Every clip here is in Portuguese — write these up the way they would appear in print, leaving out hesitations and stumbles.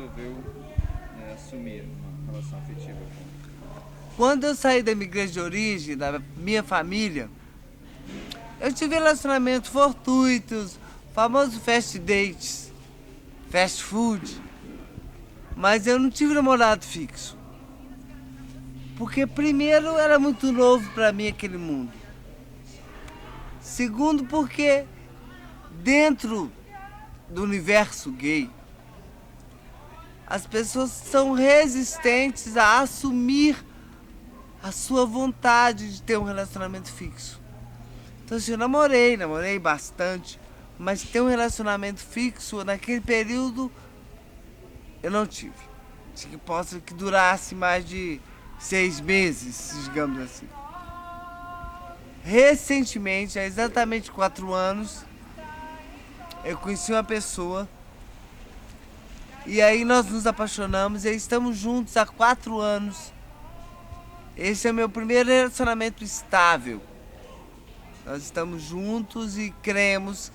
resolveu assumir uma relação afetiva com? Quando eu saí da minha igreja de origem, da minha família, eu tive relacionamentos fortuitos, famoso fast dates, fast food, mas eu não tive namorado fixo. Porque primeiro era muito novo para mim aquele mundo. Segundo porque dentro do universo gay, as pessoas são resistentes a assumir a sua vontade de ter um relacionamento fixo. Então assim, eu namorei bastante, mas ter um relacionamento fixo naquele período eu não tive. Que durasse mais de 6 meses, digamos assim. Recentemente, há exatamente 4 anos, eu conheci uma pessoa e aí nós nos apaixonamos e estamos juntos há 4 anos. Esse é o meu primeiro relacionamento estável. Nós estamos juntos e cremos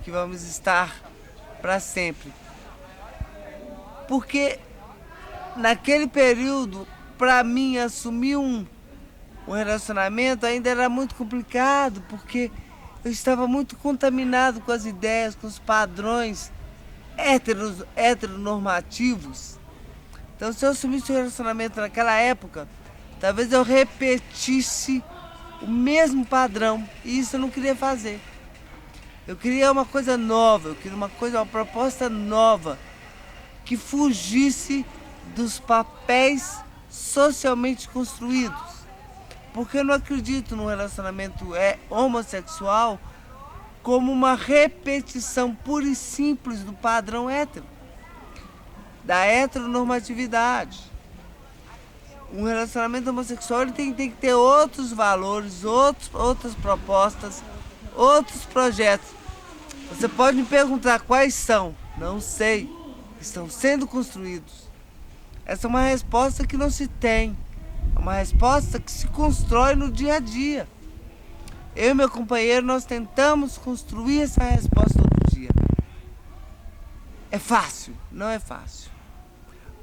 que vamos estar para sempre. Porque naquele período, para mim, assumir um relacionamento ainda era muito complicado, porque eu estava muito contaminado com as ideias, com os padrões heteronormativos. Então, se eu assumisse um relacionamento naquela época, talvez eu repetisse o mesmo padrão, e isso eu não queria fazer. Eu queria uma coisa nova, eu queria uma proposta nova, que fugisse dos papéis socialmente construídos. Porque eu não acredito num relacionamento homossexual como uma repetição pura e simples do padrão hétero, da heteronormatividade. Um relacionamento homossexual ele tem que ter outros valores, outras propostas, outros projetos. Você pode me perguntar quais são? Não sei. Estão sendo construídos. Essa é uma resposta que não se tem. É uma resposta que se constrói no dia a dia. Eu e meu companheiro, nós tentamos construir essa resposta todo dia. É fácil? Não é fácil.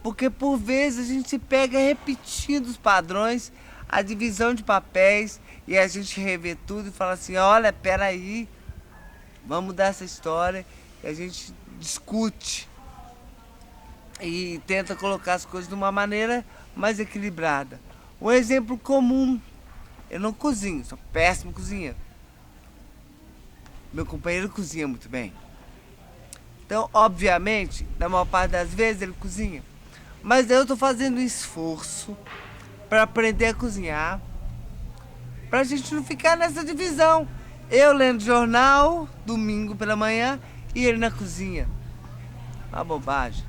Porque por vezes a gente se pega repetindo os padrões, a divisão de papéis, e a gente revê tudo e fala assim, olha, peraí, vamos mudar essa história, e a gente discute e tenta colocar as coisas de uma maneira mais equilibrada. Um exemplo comum, eu não cozinho, sou péssimo cozinheiro. Meu companheiro cozinha muito bem. Então, obviamente, na maior parte das vezes ele cozinha. Mas eu estou fazendo um esforço para aprender a cozinhar, para a gente não ficar nessa divisão. Eu lendo jornal, domingo pela manhã, e ele na cozinha. Uma bobagem.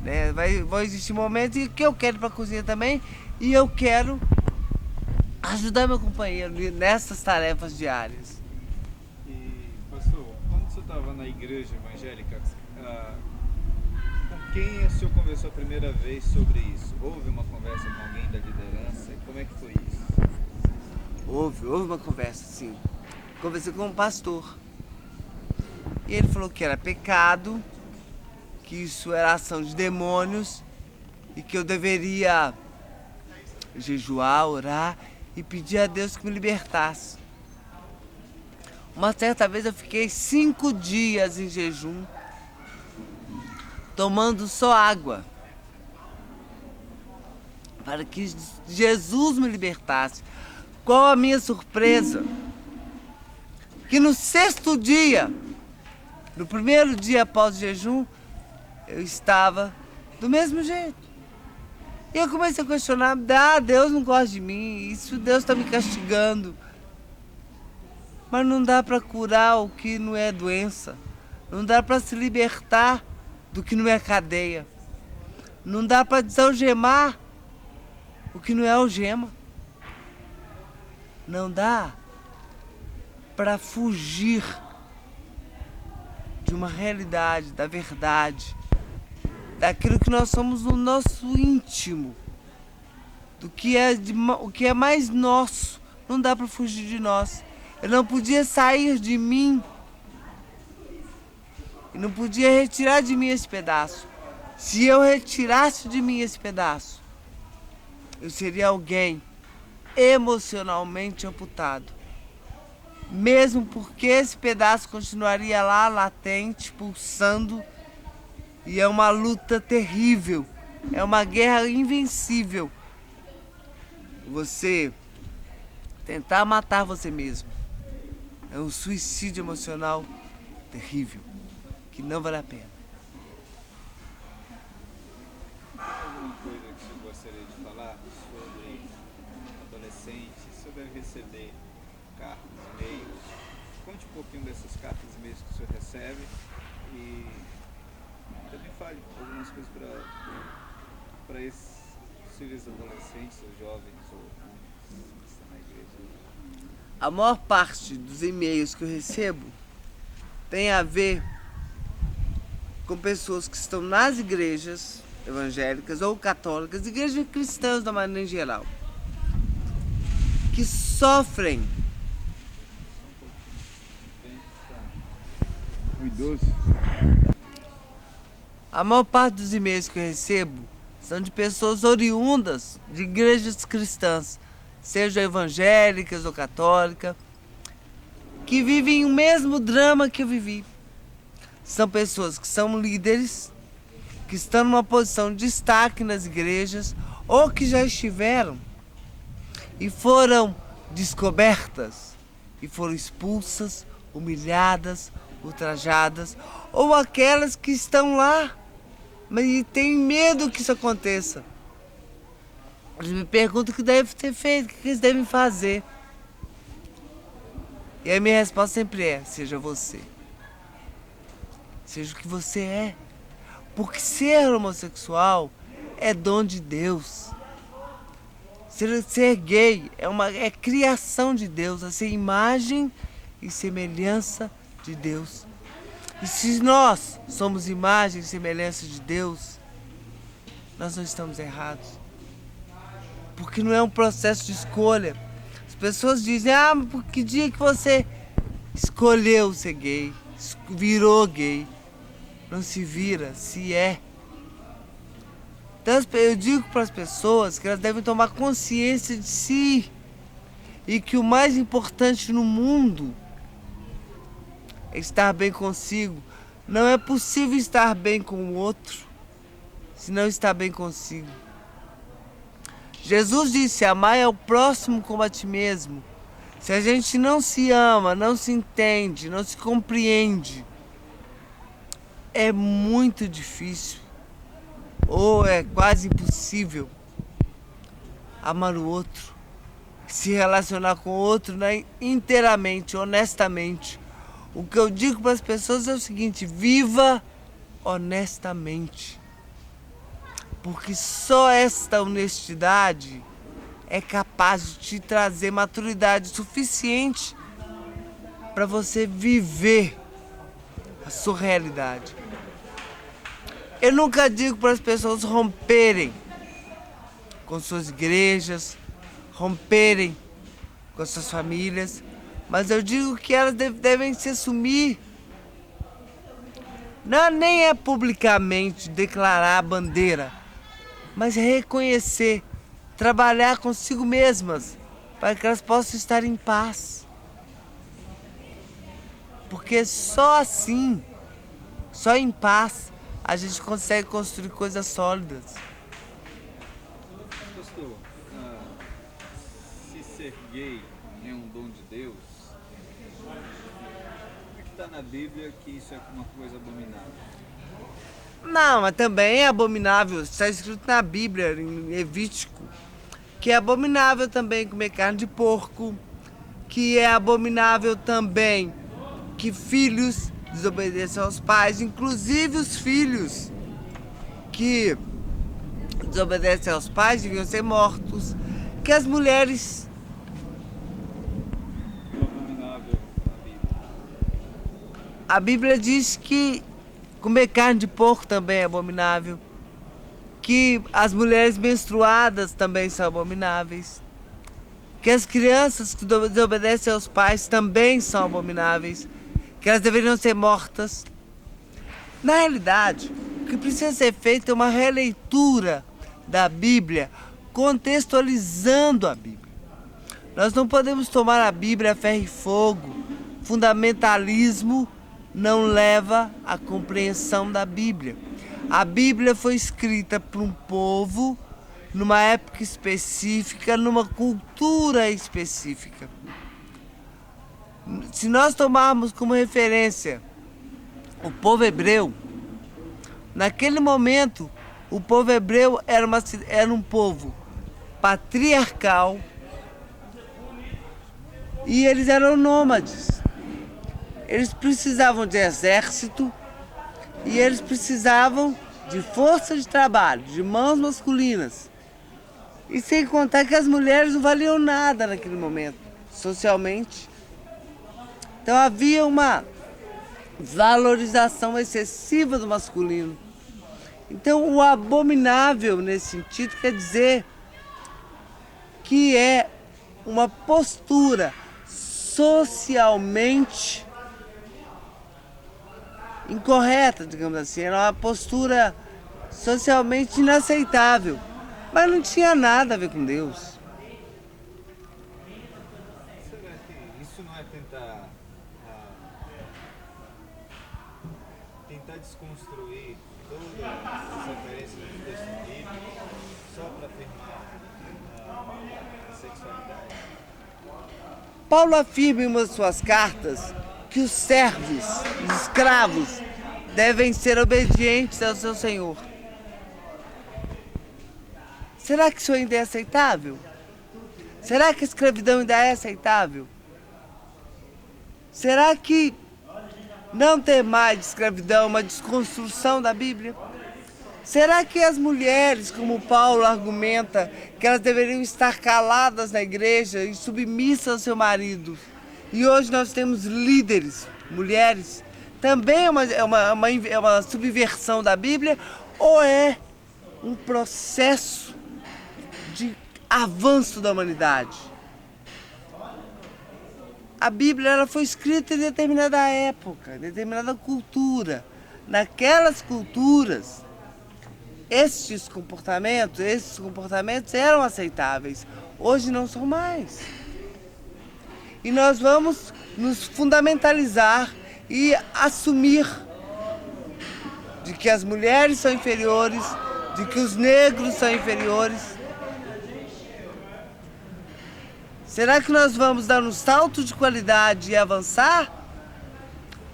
Né? Vai existir momentos em que eu quero ir para a cozinha também, e eu quero ajudar meu companheiro nessas tarefas diárias. E, pastor, quando você estava na igreja evangélica, com quem o senhor conversou a primeira vez sobre isso? Houve uma conversa com alguém da liderança? Como é que foi isso? Houve uma conversa, sim. Conversei com um pastor. E ele falou que era pecado, que isso era ação de demônios e que eu deveria jejuar, orar e pedir a Deus que me libertasse. Uma certa vez eu fiquei 5 dias em jejum, tomando só água, para que Jesus me libertasse. Qual a minha surpresa? Que no 6º dia, no primeiro dia após o jejum, eu estava do mesmo jeito. E eu comecei a questionar, Deus não gosta de mim, isso Deus está me castigando. Mas não dá para curar o que não é doença. Não dá para se libertar do que não é cadeia. Não dá para desalgemar o que não é algema. Não dá para fugir de uma realidade, da verdade, daquilo que nós somos no nosso íntimo, o que é mais nosso. Não dá para fugir de nós. Eu não podia sair de mim e não podia retirar de mim esse pedaço. Se eu retirasse de mim esse pedaço, eu seria alguém emocionalmente amputado. Mesmo porque esse pedaço continuaria lá, latente, pulsando, e é uma luta terrível, é uma guerra invencível. Você tentar matar você mesmo é um suicídio emocional terrível, que não vale a pena. Alguma coisa que você gostaria de falar sobre adolescentes, sobre receber cartas, e-mails? Conte um pouquinho dessas cartas e e-mails que o senhor recebe e também fale algumas coisas para esses possíveis adolescentes ou jovens ou homens que estão na igreja. A maior parte dos e-mails que eu recebo tem a ver com pessoas que estão nas igrejas evangélicas ou católicas, igrejas cristãs da maneira em geral, que sofrem. O idoso. A maior parte dos e-mails que eu recebo são de pessoas oriundas de igrejas cristãs, sejam evangélicas ou católicas, que vivem o mesmo drama que eu vivi. São pessoas que são líderes, que estão numa posição de destaque nas igrejas, ou que já estiveram e foram descobertas, e foram expulsas, humilhadas, ultrajadas, ou aquelas que estão lá, mas têm medo que isso aconteça. Eles me perguntam o que deve ser feito, o que eles devem fazer. E a minha resposta sempre é: seja você. Seja o que você é. Porque ser homossexual é dom de Deus. Ser gay é criação de Deus, é ser imagem e semelhança de Deus. E se nós somos imagem e semelhança de Deus, nós não estamos errados. Porque não é um processo de escolha. As pessoas dizem: ah, mas por que dia que você escolheu ser gay, virou gay? Não se vira, se é. Então eu digo para as pessoas que elas devem tomar consciência de si e que o mais importante no mundo é estar bem consigo. Não é possível estar bem com o outro se não está bem consigo. Jesus disse: amar ao próximo como a ti mesmo. Se a gente não se ama, não se entende, não se compreende, é muito difícil, ou é quase impossível, amar o outro, se relacionar com o outro, né, inteiramente, honestamente. O que eu digo para as pessoas é o seguinte: viva honestamente. Porque só esta honestidade é capaz de te trazer maturidade suficiente para você viver a sua realidade. Eu nunca digo para as pessoas romperem com suas igrejas, romperem com suas famílias, mas eu digo que elas devem se assumir. Não, nem é publicamente declarar a bandeira, mas reconhecer, trabalhar consigo mesmas, para que elas possam estar em paz. Porque só assim, só em paz, a gente consegue construir coisas sólidas. Pastor, se ser gay é um dom de Deus, como é que está na Bíblia que isso é uma coisa abominável? Não, mas também é abominável, está escrito na Bíblia, em Levítico, que é abominável também comer carne de porco, que é abominável também que filhos desobedeçam aos pais, inclusive os filhos que desobedecem aos pais deviam ser mortos, que as mulheres... O abominável na Bíblia. A Bíblia diz que comer carne de porco também é abominável, que as mulheres menstruadas também são abomináveis, que as crianças que desobedecem aos pais também são abomináveis, que elas deveriam ser mortas. Na realidade, o que precisa ser feito é uma releitura da Bíblia, contextualizando a Bíblia. Nós não podemos tomar a Bíblia a ferro e fogo. Fundamentalismo não leva à compreensão da Bíblia. A Bíblia foi escrita por um povo, numa época específica, numa cultura específica. Se nós tomarmos como referência o povo hebreu, naquele momento, o povo hebreu era um povo patriarcal e eles eram nômades. Eles precisavam de exército e eles precisavam de força de trabalho, de mãos masculinas. E sem contar que as mulheres não valiam nada naquele momento, socialmente. Então havia uma valorização excessiva do masculino. Então o abominável nesse sentido quer dizer que é uma postura socialmente incorreta, digamos assim, era uma postura socialmente inaceitável, mas não tinha nada a ver com Deus. Será que isso não é tentar desconstruir todas as referências do texto bíblico só para afirmar a sexualidade? Paulo afirma em uma de suas cartas que os servos, os escravos, devem ser obedientes ao seu senhor. Será que isso ainda é aceitável? Será que a escravidão ainda é aceitável? Será que não ter mais de escravidão é uma desconstrução da Bíblia? Será que as mulheres, como Paulo argumenta, que elas deveriam estar caladas na igreja e submissas ao seu marido? E hoje nós temos líderes, mulheres, também é uma subversão da Bíblia ou é um processo de avanço da humanidade? A Bíblia ela foi escrita em determinada época, em determinada cultura. Naquelas culturas, esses comportamentos eram aceitáveis. Hoje não são mais. E nós vamos nos fundamentalizar e assumir de que as mulheres são inferiores, de que os negros são inferiores. Será que nós vamos dar um salto de qualidade e avançar?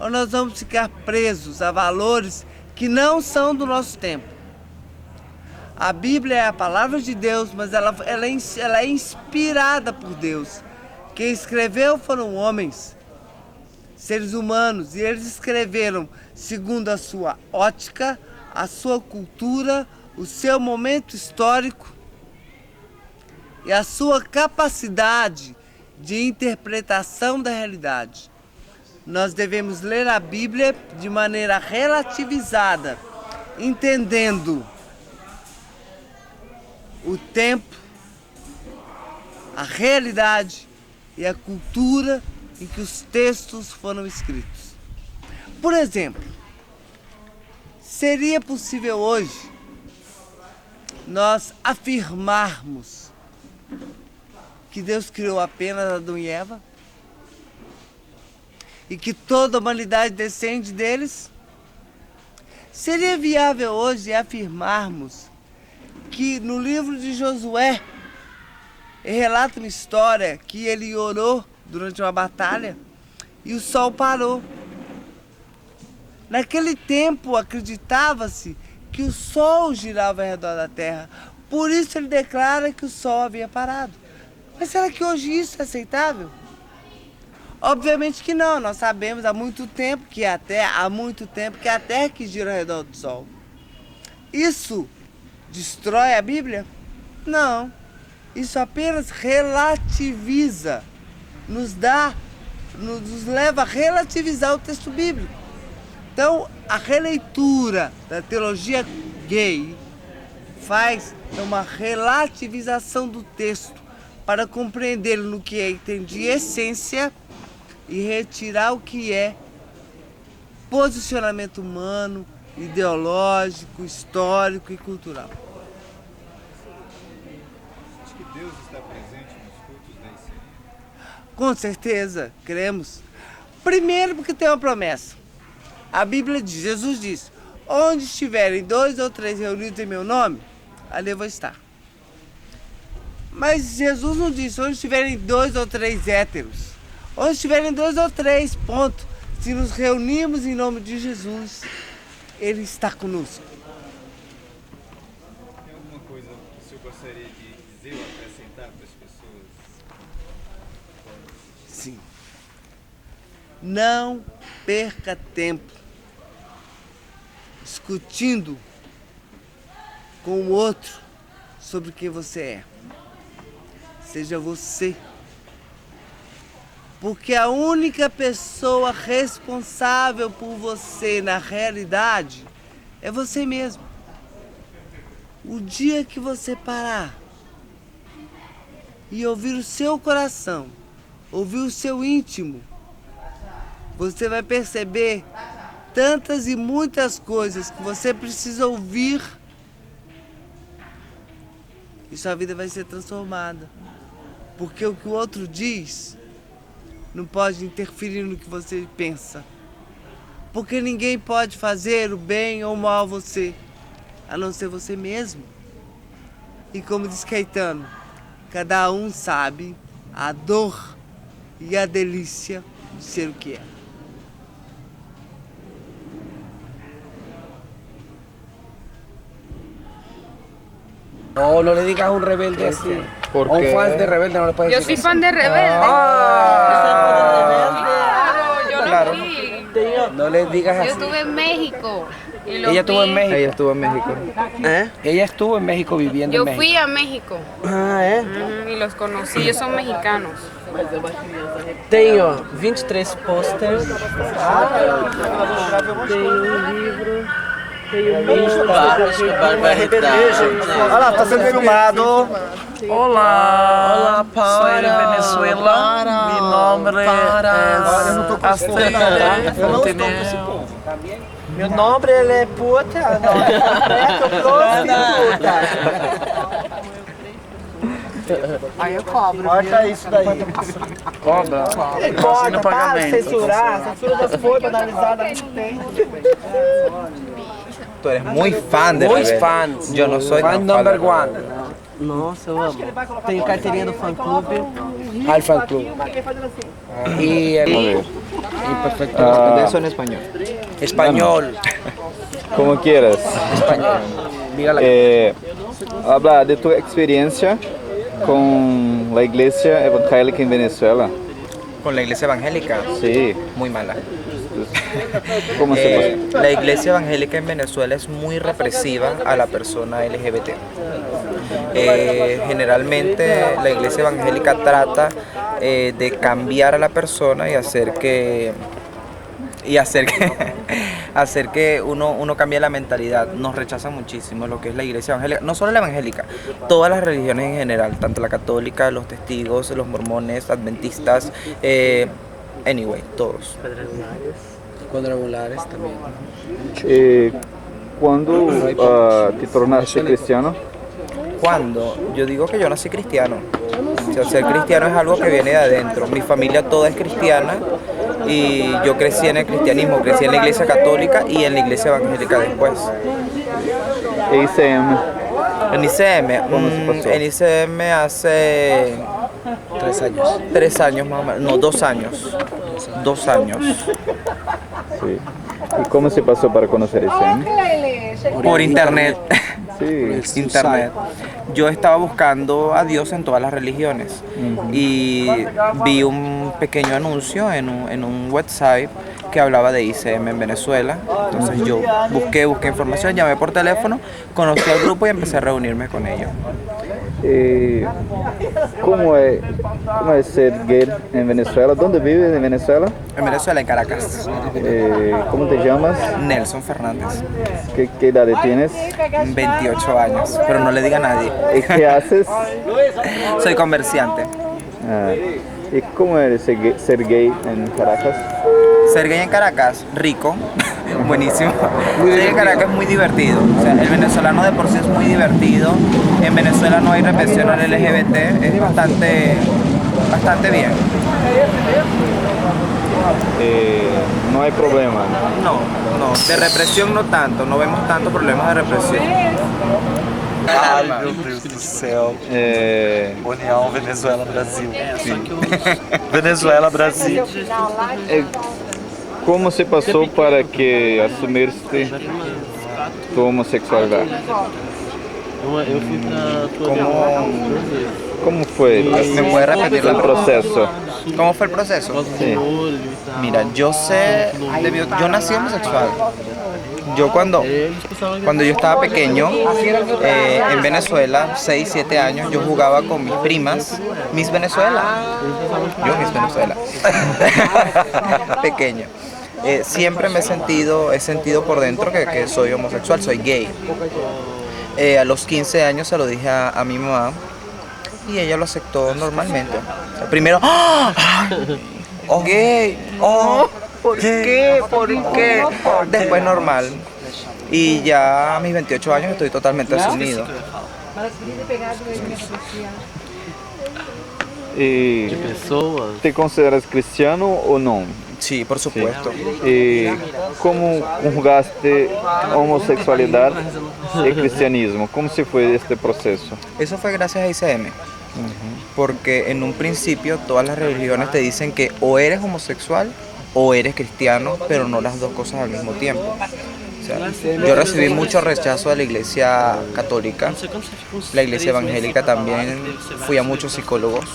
Ou nós vamos ficar presos a valores que não são do nosso tempo? A Bíblia é a palavra de Deus, mas ela é inspirada por Deus. Quem escreveu foram homens, seres humanos, e eles escreveram segundo a sua ótica, a sua cultura, o seu momento histórico e a sua capacidade de interpretação da realidade. Nós devemos ler a Bíblia de maneira relativizada, entendendo o tempo, a realidade e a cultura em que os textos foram escritos. Por exemplo, seria possível hoje nós afirmarmos que Deus criou apenas Adão e Eva e que toda a humanidade descende deles? Seria viável hoje afirmarmos que no livro de Josué relata uma história que ele orou durante uma batalha e o sol parou. Naquele tempo acreditava-se que o sol girava ao redor da terra, por isso ele declara que o sol havia parado. Mas será que hoje isso é aceitável? Obviamente que não, nós sabemos há muito tempo que a Terra que gira ao redor do sol. Isso destrói a Bíblia? Não. Isso apenas relativiza, nos leva a relativizar o texto bíblico. Então, a releitura da teologia gay faz uma relativização do texto para compreendê-lo no que tem de essência e retirar o que é posicionamento humano, ideológico, histórico e cultural. Acho que Deus está presente nos cultos da ICM. Com certeza, cremos. Primeiro porque tem uma promessa. A Bíblia diz, Jesus diz, onde estiverem 2 ou 3 reunidos em meu nome, ali eu vou estar. Mas Jesus não disse onde estiverem 2 ou 3 héteros. Onde estiverem 2 ou 3, ponto. Se nos reunirmos em nome de Jesus, Ele está conosco. Tem alguma coisa que o senhor gostaria de dizer ou acrescentar para as pessoas? Sim. Não perca tempo discutindo com o outro sobre quem você é. Seja você. Porque a única pessoa responsável por você na realidade é você mesmo. O dia que você parar e ouvir o seu coração, ouvir o seu íntimo, você vai perceber tantas e muitas coisas que você precisa ouvir e sua vida vai ser transformada. Porque o que o outro diz não pode interferir no que você pensa. Porque ninguém pode fazer o bem ou o mal a você, a não ser você mesmo. E como diz Caetano, cada um sabe a dor e a delícia de ser o que é. No, no le digas a un rebelde así. ¿Por A un qué? fan de rebelde no le puedes Yo decir. soy fan de Rebelde. Claro, yo Claro. lo vi. No le digas Yo así. estuve en México. Y lo Ella estuvo vi. en México. Ella estuvo en México. Ella estuvo en México viviendo Yo en México. fui a México Ah, y los conocí. Ellos son mexicanos. Tenho 23 posters. Tenho um livro. Tenho Olha lá, tá sendo filmado. Olá, Paulo. soy de Venezuela. Mi nombre es Astrid Montenegro. Meu nome ele é puta, não. É prostituta. Aí eu cobro. Corta isso daí. Cobra? Corta, para de pagamento. censurar. Censura já foi banalizada há muito tempo. Tú eres muy fan de Muy Rebelde. fans. Yo no soy Fan tan number fan. one. Nossa, eu amo. Tenho carteirinha do fã clube. Al fan club. Y el Y perfecto. responder eso en español. Español. Como quieras. Español. Mira la Habla de tu experiencia con la iglesia evangélica en Venezuela. Con la iglesia evangélica, Sí. muy mala. ¿Cómo se La iglesia evangélica en Venezuela es muy represiva a la persona LGBT. Generalmente la iglesia evangélica trata de cambiar a la persona y hacer que hacer que uno cambie la mentalidad. Nos rechaza muchísimo lo que es la iglesia evangélica, no solo la evangélica, todas las religiones en general, tanto la católica, los testigos, los mormones, adventistas, anyway, todos. cuadrangulares también. ¿Cuándo te tornaste cristiano? Cuando yo digo que yo nací cristiano, o sea, ser cristiano es algo que viene de adentro. Mi familia toda es cristiana y yo crecí en el cristianismo, crecí en la iglesia católica y en la iglesia evangélica después. ICM. En ICM, ¿Cómo se pasó? en ICM hace 3 años. 3 años más o menos, no, 2 años. 2 años. Sí. ¿Y cómo se pasó para conocer ICM? Por internet. Sí. Internet. Yo estaba buscando a Dios en todas las religiones y vi un pequeño anuncio en un website que hablaba de ICM en Venezuela. Entonces yo busqué información, llamé por teléfono, conocí al grupo y empecé a reunirme con ellos. ¿Cómo es ser gay en Venezuela? ¿Dónde vives en Venezuela? En Venezuela, en Caracas. ¿Cómo te llamas? Nelson Fernández, ¿Qué edad tienes? 28 años, pero no le diga a nadie. ¿Y qué haces? Soy comerciante. Ah, ¿y cómo es ser gay en Caracas? Ser gay en Caracas, rico, Buenísimo. Sí, en Caracas es muy divertido. O sea, el venezolano de por sí es muy divertido. En Venezuela no hay represión al LGBT, es bastante bien. No hay problema. No, de represión no tanto, no vemos tantos problemas de represión. Ai, meu Deus do céu. União Venezuela-Brasil. Venezuela-Brasil. Como se passou para que assumiste tua homossexualidade? Eu fui pra tua Como foi ¿Me puede repetir o processo? ¿Cómo fue el proceso? Sí. Mira, yo yo nací homosexual. Yo cuando yo estaba pequeño, en Venezuela, 6, 7 años, yo jugaba con mis primas, Miss Venezuela. Yo Miss Venezuela. Pequeño. Siempre he sentido por dentro que soy homosexual, soy gay. A los 15 años se lo dije a mi mamá y ella lo aceptó normalmente. O sea, primero, ¡oh! ¡Gay! ¡Oh! ¿Por qué? ¿Por qué? Después normal. Y ya a mis 28 años estoy totalmente asumido. E te consideras cristiano ou não? Sí, por supuesto. E como conjugaste homossexualidade e cristianismo? Como se foi este proceso? Eso fue gracias a ICM. Porque en un principio todas las religiones te dicen que o eres homosexual o eres cristiano, pero no las dos cosas al mismo tiempo. O sea, yo recibí mucho rechazo de la iglesia católica, la iglesia evangélica también. Fui a muchos psicólogos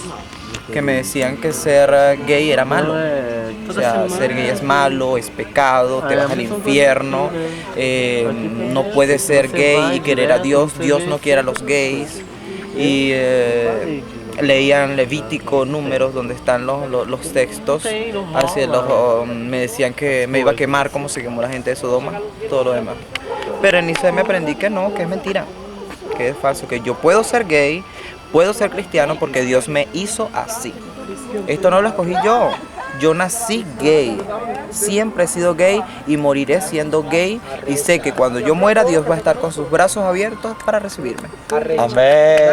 que me decían que ser gay era malo. O sea, ser gay es malo, es pecado, te vas al infierno, no puedes ser gay y querer a Dios, Dios no quiere a los gays. Y leían Levítico, Números, donde están los textos. Así me decían que me iba a quemar como se quemó la gente de Sodoma, todo lo demás. Pero en ICM me aprendí que no, que es mentira, que es falso, que yo puedo ser gay, puedo ser cristiano porque Dios me hizo así. Esto no lo escogí yo nací gay, siempre he sido gay y moriré siendo gay y sé que cuando yo muera Dios va a estar con sus brazos abiertos para recibirme. Amém!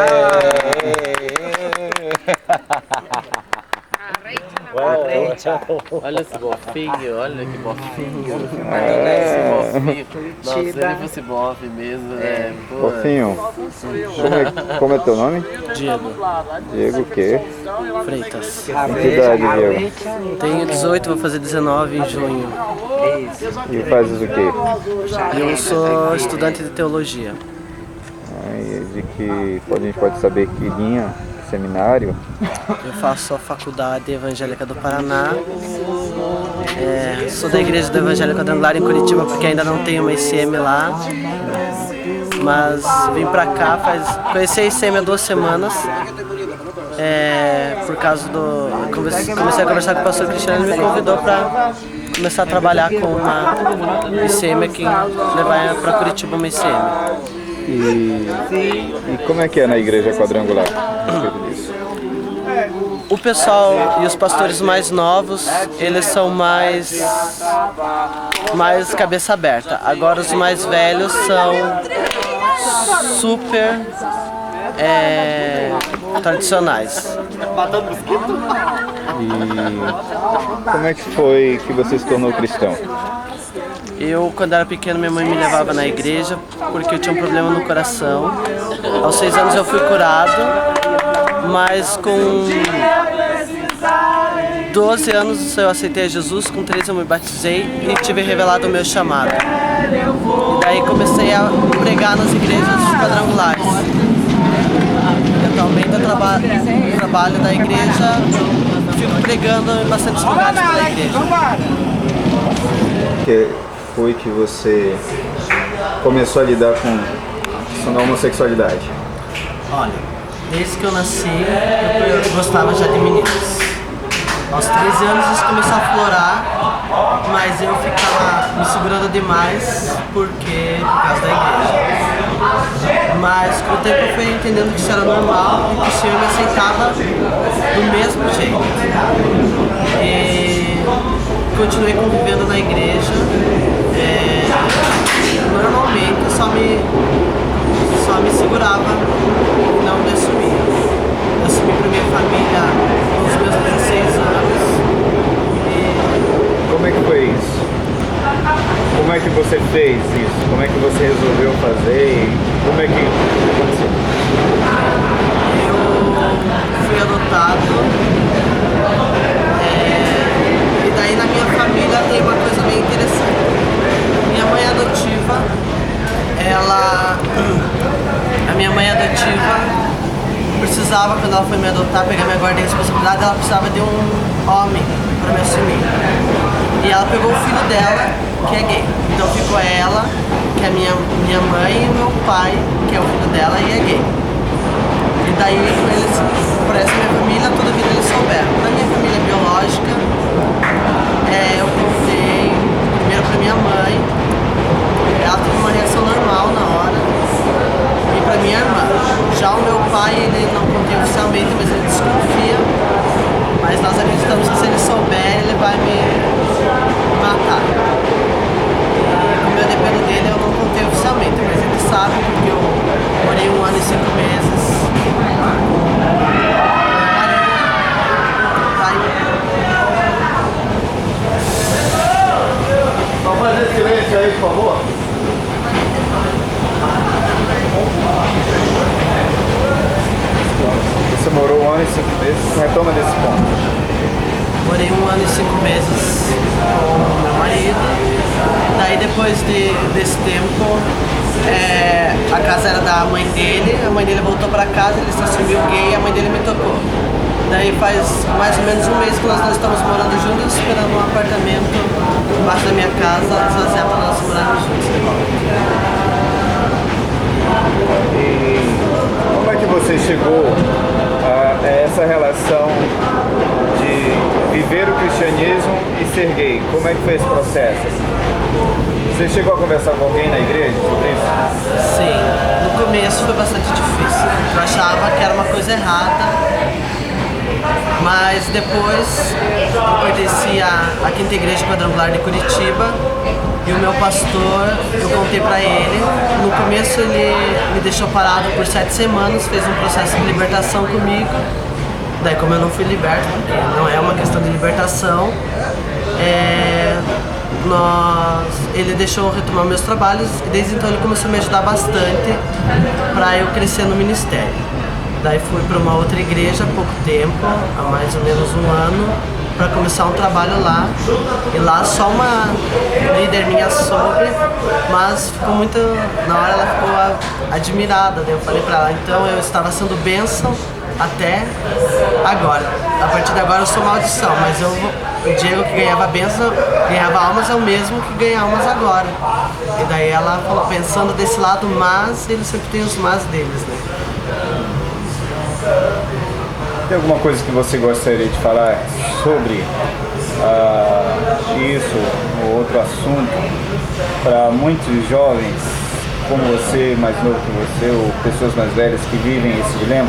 Olha esse bofinho, olha que bofinho. Esse bofinho. Nossa, se ele fosse bofe mesmo, né? Bofinho, como é teu nome? Diego Diego o quê? Freitas. Que idade, Diego? Tenho 18, vou fazer 19 em junho. E fazes o quê? Eu sou estudante de teologia. De que a gente pode saber que linha, que seminário? Eu faço a Faculdade Evangélica do Paraná. Sou da Igreja do Evangelho Quadrangular em Curitiba porque ainda não tenho uma ICM lá. Mas vim pra cá, conheci a ICM há 2 semanas. Por causa do... Comecei a conversar com o pastor Cristiano, ele me convidou para começar a trabalhar com uma ICM aqui, levar para Curitiba uma ICM. E como é que é na Igreja Quadrangular? O pessoal e os pastores mais novos, eles são mais cabeça aberta. Agora os mais velhos são super tradicionais. E como é que foi que você se tornou cristão? Eu, quando era pequeno, minha mãe me levava na igreja porque eu tinha um problema no coração. Aos 6 anos eu fui curado, mas com 12 anos eu aceitei Jesus, com 13 eu me batizei e tive revelado o meu chamado. E daí comecei a pregar nas igrejas quadrangulares. E atualmente eu trabalho da igreja, fico pregando em bastantes lugares pela igreja. Que foi que você começou a lidar com a homossexualidade? Olha, desde que eu nasci, eu gostava já de meninos. Aos 13 anos isso começou a florar, mas eu ficava me segurando demais por causa da igreja. Mas com o tempo eu fui entendendo que isso era normal e que o Senhor me aceitava do mesmo jeito. E continuei convivendo na igreja. só me segurava e não me assumia. Eu assumi pra minha família nos meus 16 anos. Como é que foi isso? Como é que você fez isso? Como é que você resolveu fazer? Como é que aconteceu? Eu fui adotado. E daí na minha família tem uma coisa bem interessante. Minha mãe adotiva, a minha mãe adotiva precisava, quando ela foi me adotar, pegar minha guarda de responsabilidade, ela precisava de um homem para me assumir. E ela pegou o filho dela, que é gay. Então ficou ela, que é minha mãe, e meu pai, que é o filho dela e é gay. E daí eles, por essa minha família, toda a vida eles souberam. Na minha família biológica, eu contei primeiro pra minha mãe, ela teve uma reação normal na hora, e pra minha irmã. Já o meu pai, ele não contei oficialmente, mas ele desconfia. Mas nós acreditamos que se ele souber, ele vai me matar. E como eu dependo dele, eu não contei oficialmente, mas ele sabe porque eu morei 1 ano e 5 meses. Vamos fazer silêncio aí, por favor. Você morou 1 ano e 5 meses, retoma desse ponto. Morei 1 ano e 5 meses com meu marido. Daí depois desse tempo, a casa era da mãe dele, a mãe dele voltou pra casa, ele se assumiu gay e a mãe dele me tocou. Daí faz mais ou menos 1 mês que nós não estamos morando juntos, esperando um apartamento embaixo da minha casa, esvaziar para nós morarmos juntos de volta. E como é que você chegou a essa relação de viver o cristianismo e ser gay? Como é que foi esse processo? Você chegou a conversar com alguém na igreja sobre isso? Sim, no começo foi bastante difícil. Eu achava que era uma coisa errada, mas depois eu pertenci à Quinta Igreja Quadrangular de Curitiba e o meu pastor, eu contei pra ele. No começo ele me deixou parado por 7 semanas, fez um processo de libertação comigo. Daí como eu não fui liberto, porque não é uma questão de libertação, ele deixou eu retomar meus trabalhos e desde então ele começou a me ajudar bastante para eu crescer no ministério. Daí fui para uma outra igreja há pouco tempo, há mais ou menos 1 ano, para começar um trabalho lá. E lá só uma líder minha soube, mas ficou muito. Na hora ela ficou admirada, daí eu falei para ela, então eu estava sendo bênção até agora. A partir de agora eu sou maldição, mas o Diego que ganhava bênção, ganhava almas é o mesmo que ganha almas agora. E daí ela falou, pensando desse lado, mas ele sempre tem os mas deles, né? Tem alguma coisa que você gostaria de falar sobre isso ou outro assunto para muitos jovens como você, mais novo que você, ou pessoas mais velhas que vivem esse dilema?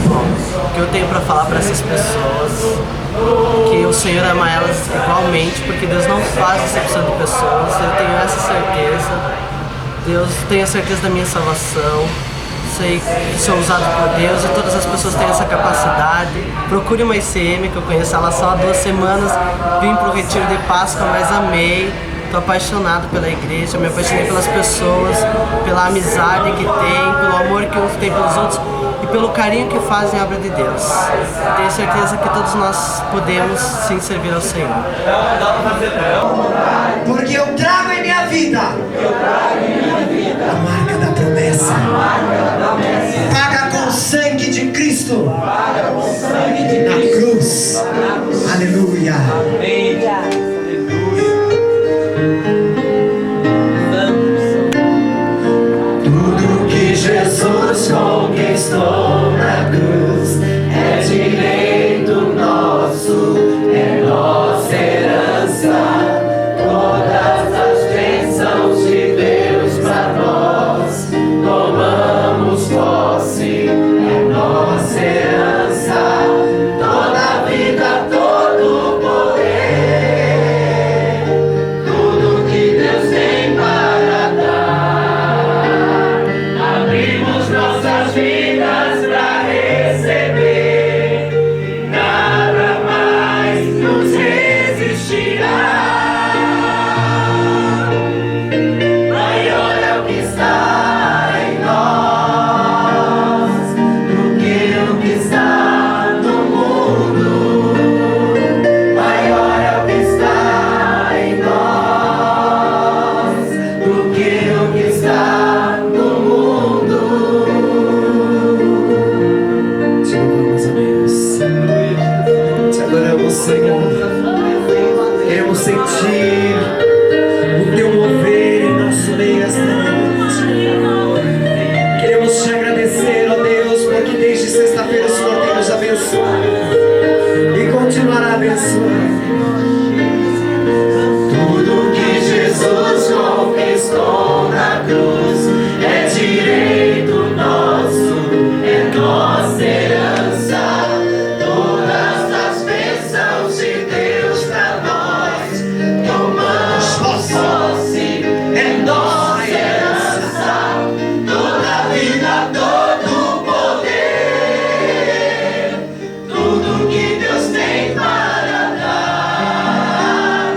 O que eu tenho para falar para essas pessoas que o Senhor ama elas igualmente, porque Deus não faz exceção de pessoas. Eu tenho essa certeza. Deus tem a certeza da minha salvação. Sei que sou usado por Deus e todas as pessoas têm essa capacidade. Procure uma ICM que eu conheço ela só há 2 semanas. Vim para o retiro de Páscoa, mas amei. Estou apaixonado pela igreja, me apaixonei pelas pessoas, pela amizade que tem, pelo amor que uns têm pelos outros e pelo carinho que fazem a obra de Deus. Tenho certeza que todos nós podemos sim servir ao Senhor. Porque eu trago em minha vida a marca da promessa. Paga com o sangue de Cristo na cruz. Aleluia. Tudo que Jesus conquistou na cruz é direito nosso, é nossa herança. Todas as bênçãos de Deus para nós, tomamos posse, é nossa herança. Toda a vida, todo o poder, tudo que Deus tem para dar. sentir o teu mover em nosso meio esta noite. Queremos te agradecer, ó Deus, porque desde sexta-feira o Senhor tem nos abençoado e continuará abençoando. Tudo que Jesus conquistou na cruz é direito nosso, é nossa herança. Todas as bênçãos de Deus pra nós, tomamos posse, é nossa herança. Toda a vida, todo o poder, tudo que Deus tem para dar,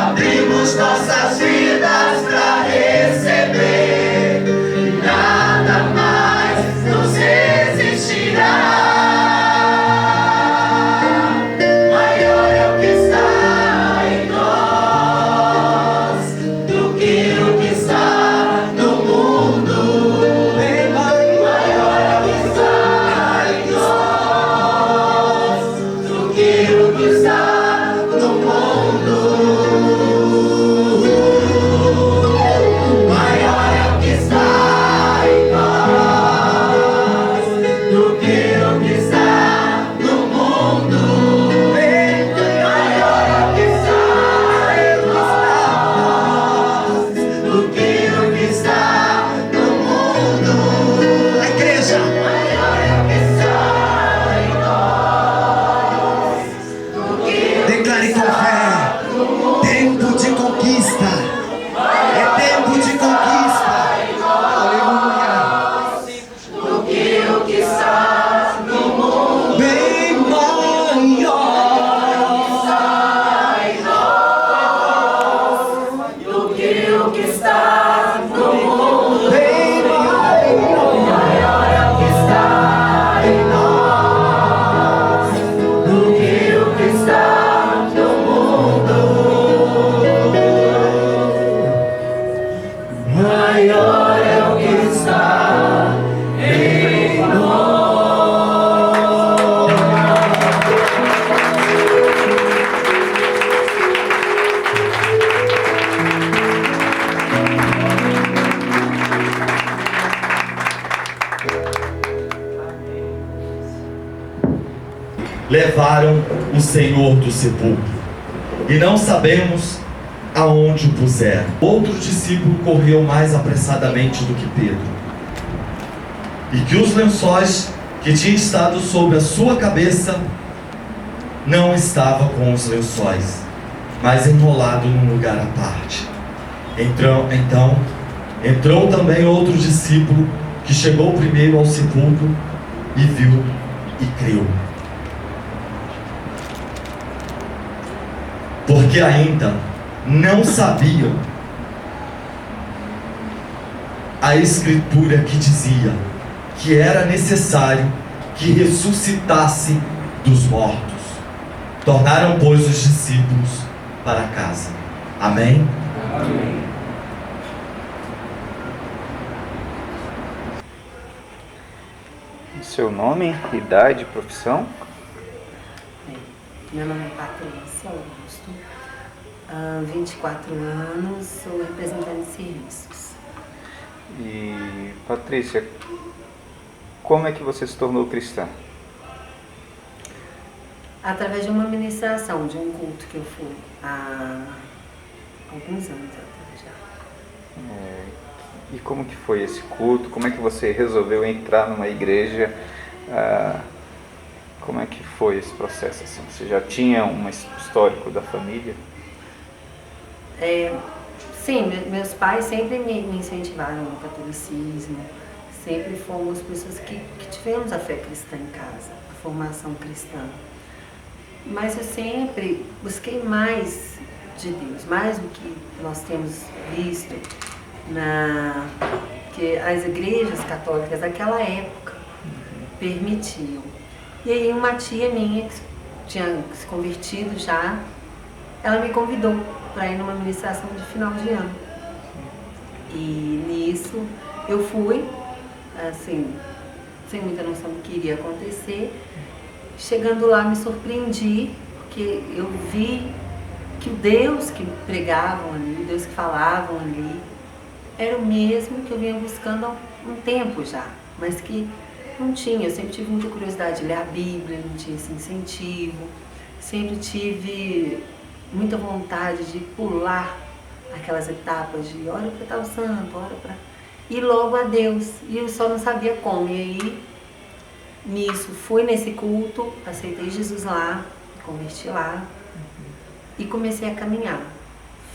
abrimos nossas vidas pra receber, e nada mais nos resistirá. Maior é o que está em nós do que o que está no mundo. Maior é o que está em nós do que o que está no mundo. Maior é o que está em nós do que o que está no mundo. Maior é o que está em nós do que o que está no mundo. A igreja. Maior é o que está em nós do que o declare com fé. Tempo de conquista. É tempo de conquista. Aleluia. Do que o que está no mundo. Bem maior está em nós do que o que está no mundo. Bem maior é o que está em nós do que o que está no mundo. Maior é o que está em nós. Levaram o Senhor do sepulcro, e não sabemos aonde o puseram. Outro discípulo correu mais apressadamente do que Pedro, e que os lençóis que tinham estado sobre a sua cabeça não estava com os lençóis, mas enrolado num lugar à parte. Então entrou também outro discípulo que chegou primeiro ao sepulcro e viu e creu. Porque ainda não sabiam a escritura que dizia que era necessário que ressuscitasse dos mortos. Tornaram, pois, os discípulos para casa. Amém? Amém. Seu nome, idade, profissão? Meu nome é Patrícia Augusto, 24 anos, sou representante de serviços. E, Patrícia, como é que você se tornou cristã? Através de uma ministração, de um culto que eu fui há alguns anos atrás já. E como que foi esse culto? Como é que você resolveu entrar numa igreja? Como é que foi esse processo? Assim? Você já tinha um histórico da família? Sim, meus pais sempre me incentivaram no catolicismo. Sempre fomos pessoas que tivemos a fé cristã em casa, a formação cristã. Mas eu sempre busquei mais de Deus, mais do que nós temos visto que as igrejas católicas daquela época permitiam. E aí uma tia minha, que tinha se convertido já, ela me convidou para ir numa ministração de final de ano. E nisso eu fui, assim, sem muita noção do que iria acontecer. Chegando lá me surpreendi, porque eu vi que o Deus que pregavam ali, o Deus que falavam ali, era o mesmo que eu vinha buscando há um tempo já, mas que não tinha. Eu sempre tive muita curiosidade de ler a Bíblia, não tinha esse incentivo, sempre tive muita vontade de pular aquelas etapas de ora para tal santo, ora para... E logo a Deus, e eu só não sabia como. E aí, nisso, fui nesse culto, aceitei Jesus lá, converti lá e comecei a caminhar.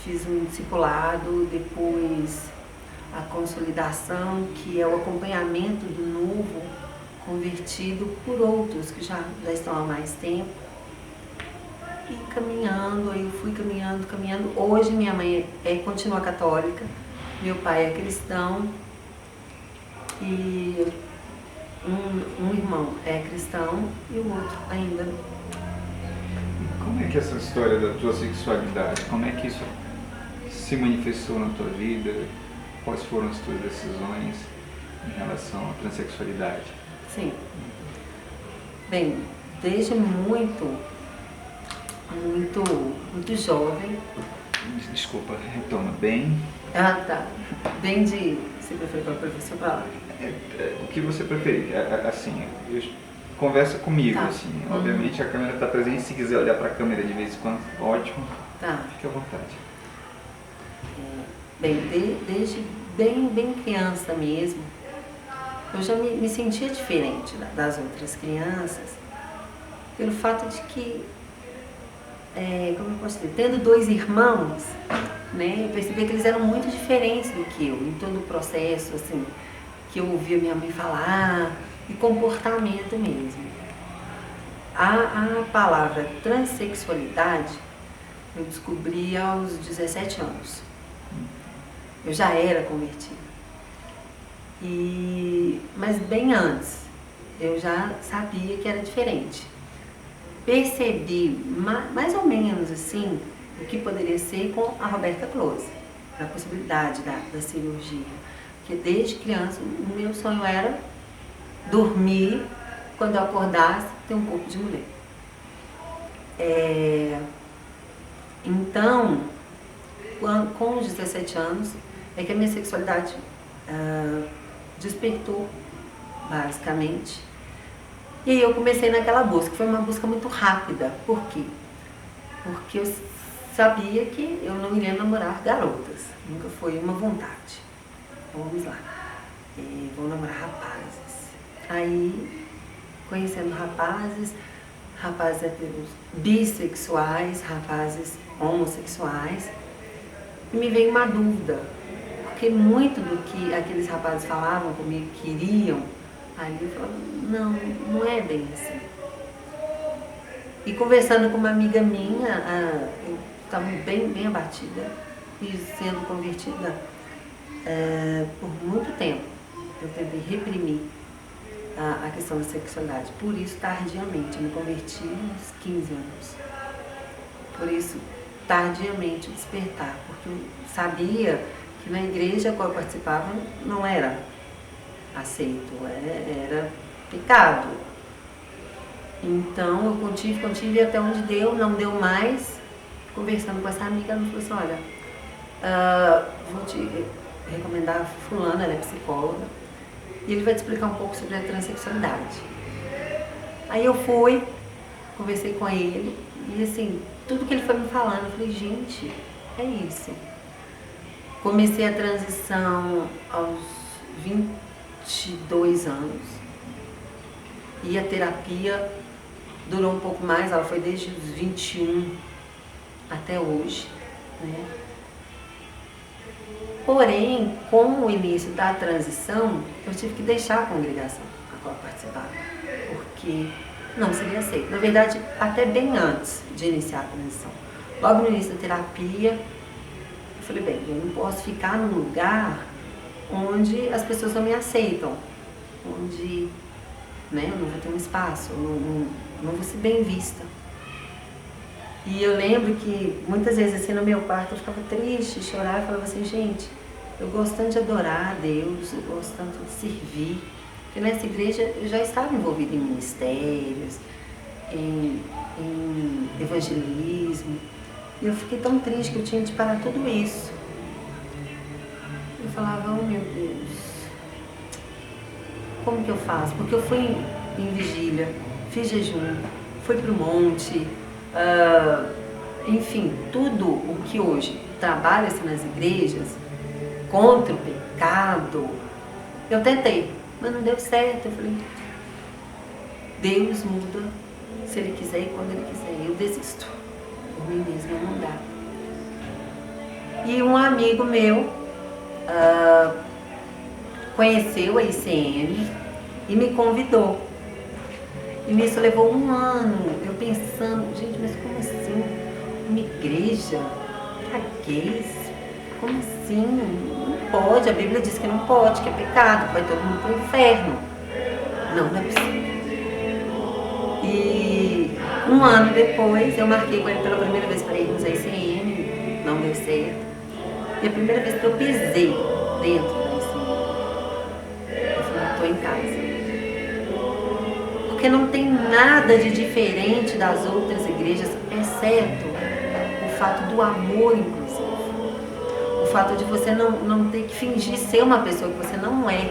Fiz um discipulado, depois a consolidação, que é o acompanhamento do novo convertido por outros que já estão há mais tempo. E caminhando, aí eu fui caminhando. Hoje minha mãe continua católica, meu pai é cristão e um irmão é cristão e o outro ainda não. Como é que essa história da tua sexualidade, como é que isso se manifestou na tua vida? Quais foram as tuas decisões em relação à transexualidade? Sim. Bem, desde muito jovem. Desculpa, retoma. Bem... Ah, tá. Bem de... Você prefere para professor pra lá? O que você preferir. Assim, conversa comigo, tá. Assim. Obviamente a câmera está presente, se quiser olhar para a câmera de vez em quando, ótimo. Tá. Fique à vontade. Bem, desde bem criança mesmo, eu já me sentia diferente das outras crianças, pelo fato de que, como eu posso dizer, tendo 2 irmãos, né, eu percebi que eles eram muito diferentes do que eu, em todo o processo, assim, que eu ouvia minha mãe falar, e comportamento mesmo. A palavra transexualidade eu descobri aos 17 anos. Eu já era convertida. Mas bem antes, eu já sabia que era diferente. Percebi mais ou menos assim o que poderia ser com a Roberta Close, a possibilidade da cirurgia. Porque desde criança o meu sonho era dormir, quando eu acordasse, ter um corpo de mulher. Então, com os 17 anos, é que a minha sexualidade despertou, basicamente. E aí eu comecei naquela busca, foi uma busca muito rápida. Por quê? Porque eu sabia que eu não iria namorar garotas, nunca foi uma vontade. Então, vamos lá, vou namorar rapazes. Aí, conhecendo rapazes héteros, bissexuais, rapazes homossexuais, me veio uma dúvida, porque muito do que aqueles rapazes falavam comigo, queriam, aí eu falava, não é bem assim. E conversando com uma amiga minha, eu estava bem abatida e sendo convertida por muito tempo. Eu tentei reprimir a questão da sexualidade, por isso tardiamente, eu me converti aos 15 anos. Por isso, tardiamente despertar, porque eu sabia que na igreja a qual eu participava não era aceito, era pecado. Então eu contive até onde deu, não deu mais. Conversando com essa amiga, ela falou assim, olha, vou te recomendar fulano, ela é psicóloga, e ele vai te explicar um pouco sobre a transexualidade. Aí eu fui, conversei com ele, e assim, tudo que ele foi me falando, eu falei, gente, é isso. Comecei a transição aos 22 anos, e a terapia durou um pouco mais, ela foi desde os 21 até hoje, né? Porém, com o início da transição, eu tive que deixar a congregação a qual eu participava, porque não seria aceito. Na verdade, até bem antes de iniciar a transição. Logo no início da terapia, eu falei, bem, eu não posso ficar num lugar onde as pessoas não me aceitam, onde, né, eu não vou ter um espaço, eu não vou ser bem vista. E eu lembro que muitas vezes assim no meu quarto eu ficava triste, chorava e falava assim, gente, eu gosto tanto de adorar a Deus, eu gosto tanto de servir. Porque nessa igreja eu já estava envolvida em ministérios, em evangelismo, E eu fiquei tão triste que eu tinha de parar tudo isso. Eu falava, oh meu Deus, como que eu faço? Porque eu fui em vigília, fiz jejum, fui pro monte, enfim, tudo o que hoje trabalha-se nas igrejas contra o pecado, eu tentei, mas não deu certo. Eu falei, Deus muda se Ele quiser e quando Ele quiser, eu desisto. Por mim mesma não dá. E um amigo meu conheceu a ICM e me convidou. E nisso levou um ano, eu pensando, gente, mas como assim? Uma igreja? Pra gays? Como assim? Não pode, a Bíblia diz que não pode, que é pecado, vai todo mundo pro inferno. Não é possível. E um ano depois, eu marquei com ele pela primeira vez para irmos à ICM, não deu certo. E a primeira vez que eu pisei dentro da ICM, eu falei, estou em casa. Porque não tem nada de diferente das outras igrejas, exceto o fato do amor, inclusive. O fato de você não ter que fingir ser uma pessoa que você não é.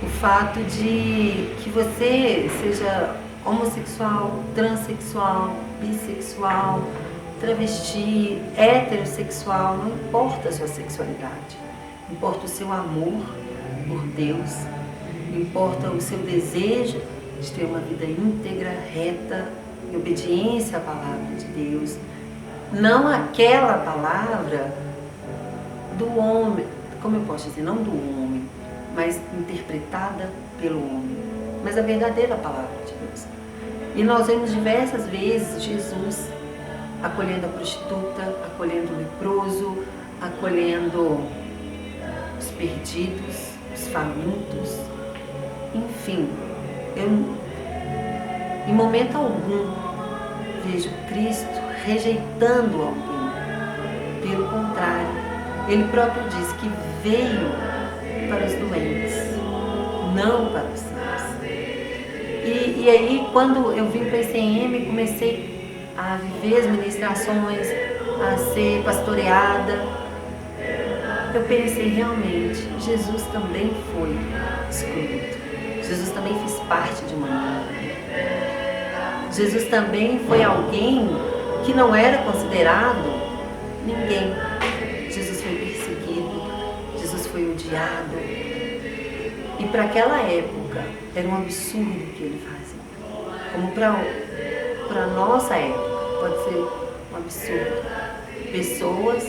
O fato de que você seja homossexual, transexual, bissexual, travesti, heterossexual, não importa a sua sexualidade. Importa o seu amor por Deus, importa o seu desejo de ter uma vida íntegra, reta, em obediência à palavra de Deus. Não aquela palavra do homem, como eu posso dizer, não do homem, mas interpretada pelo homem, mas a verdadeira palavra de Deus. E nós vemos diversas vezes Jesus acolhendo a prostituta, acolhendo o leproso, acolhendo os perdidos, os famintos, enfim, eu em momento algum vejo Cristo rejeitando alguém. Pelo contrário, Ele próprio diz que veio para os doentes, não para os sãos. E aí, quando eu vim para a ICM, comecei a viver as ministrações, a ser pastoreada, eu pensei realmente, Jesus também foi excluído. Jesus também fez parte de uma igreja. Jesus também foi alguém que não era considerado ninguém. Jesus foi perseguido, Jesus foi odiado. E para aquela época era um absurdo o que ele fazia. Como para a nossa época pode ser um absurdo. Pessoas